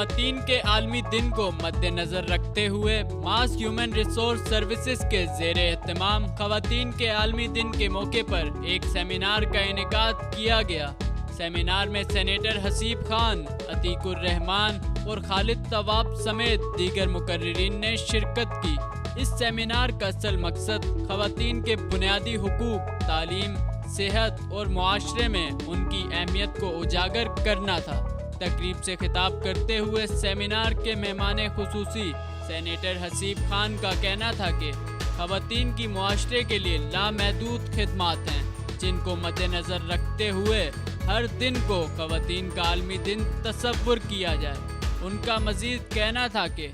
खवातीन के आलमी दिन को मद्देनजर रखते हुए मास ह्यूमन रिसोर्स सर्विसेज के ज़ेरे एहतमाम खवातीन के आलमी दिन के मौके पर एक सेमिनार का इनेकाद किया गया। सेमिनार में सेनेटर हसीब खान, अतीकुर रहमान और खालिद तवाब समेत दीगर मुकर्रिरीन ने शिरकत की। इस सेमिनार का असल मकसद खवातीन के बुनियादी हुकूक, तालीम, सेहत और मुआशरे में उनकी अहमियत को उजागर करना था। तकरीब से खिताब करते हुए सेमिनार के मेहमान खुसूसी सेनेटर हसीब खान का कहना था कि खवातीन की मुआशरे के लिए लामहदूद खिदमात हैं, जिनको मद्देनजर रखते हुए हर दिन को खवातीन का आलमी दिन तसव्वुर किया जाए। उनका मजीद कहना था कि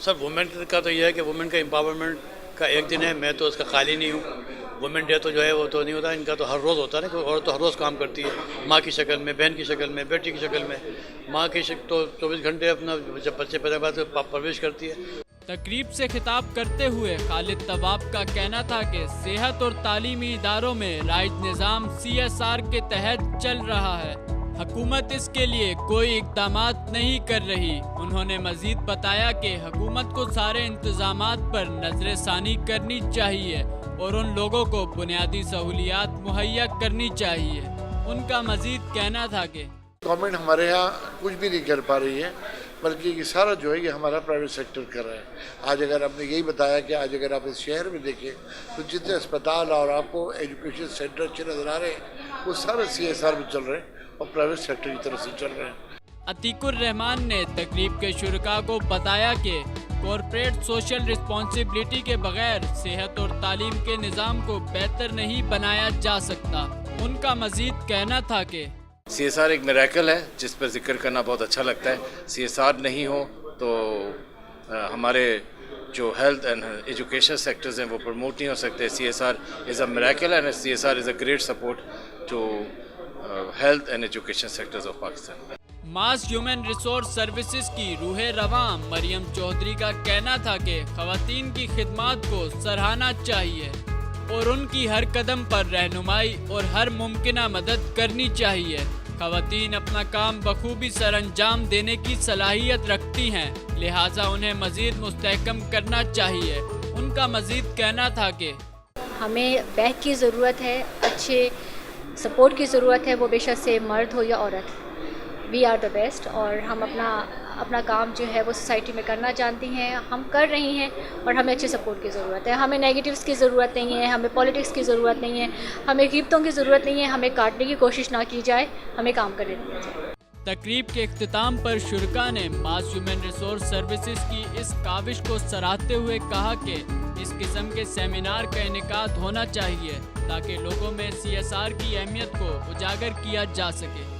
सर वुमेन का तो यह है कि वुमेन का एम्पावरमेंट का एक दिन है, मैं तो उसका खाली नहीं हूँ। वुमेन डे तो जो है वो तो नहीं होता, इनका तो हर रोज़ होता है ना, क्योंकि औरत तो हर रोज़ काम करती है, माँ की शक्ल में, बहन की शक्ल में, बेटी की शक्ल में। माँ की शक्ल तो 24 घंटे अपना जब बच्चे पैदा बाद परवरिश करती है। तकरीब से खिताब करते हुए खालिद तवाब का कहना था कि सेहत और तालीमी इदारों में राइज निज़ाम CSR के तहत चल रहा है, हुकूमत इसके लिए कोई इक़दामात नहीं कर रही। उन्होंने मजीद बताया कि हुकूमत को सारे इंतज़ामात पर नज़र-ए-सानी करनी चाहिए और उन लोगों को बुनियादी सहूलियात मुहैया करनी चाहिए। उनका मजीद कहना था कि गवर्नमेंट हमारे यहाँ कुछ भी नहीं कर पा रही है, बल्कि ये सारा जो है ये हमारा प्राइवेट सेक्टर कर रहा है। आज अगर आपने यही बताया कि आज अगर आप इस शहर में देखें तो जितने अस्पताल और आपको एजुकेशन सेंटर अच्छे नज़र आ रहे हैं वो सारे CSR में चल रहे हैं और प्राइवेट सेक्टर की तरफ से चल रहे हैं। अतीकुर रहमान ने तकरीब के शुरका को बताया कि कॉरपोरेट सोशल रिस्पॉन्सिबिलिटी के बगैर सेहत और तालीम के निज़ाम को बेहतर नहीं बनाया जा सकता। उनका मजीद कहना था कि CSR एक मिरेकल है जिस पर जिक्र करना बहुत अच्छा लगता है। CSR नहीं हो तो हमारे जो हेल्थ एंड एजुकेशन सेक्टर्स हैं वो प्रमोट नहीं हो सकते। CSR is a miracle and CSR is a great support to health and education sectors of Pakistan. Mass human resource services की रूहे रवां मरियम चौधरी का कहना था कि खवातीन की खिदमात को सराहना चाहिए और उनकी हर कदम पर रहनुमाई और हर मुमकिना मदद करनी चाहिए। खवातीन अपना काम बखूबी सरअंजाम देने की सलाहियत रखती हैं, लिहाजा उन्हें मजीद मुस्तहकम करना चाहिए। उनका मजीद कहना था कि हमें बैक की ज़रूरत है, अच्छे सपोर्ट की ज़रूरत है, वो बेशक से मर्द हो या औरत। वी आर द बेस्ट और हम अपना काम जो है वो सोसाइटी में करना जानती हैं, हम कर रही हैं और हमें अच्छे सपोर्ट की ज़रूरत है। हमें नेगेटिव्स की ज़रूरत नहीं है, हमें पॉलिटिक्स की ज़रूरत नहीं है, हमें गिब्तों की ज़रूरत नहीं है, हमें काटने की कोशिश ना की जाए, हमें काम करने दिया जाए। तकरीब के इख्तिताम पर शुरका ने मास ह्यूमन रिसोर्स सर्विसेज की इस काविश को सराहते हुए कहा कि इस किस्म के सेमिनार का इनेकाद होना चाहिए ताकि लोगों में CSR की अहमियत को उजागर किया जा सके।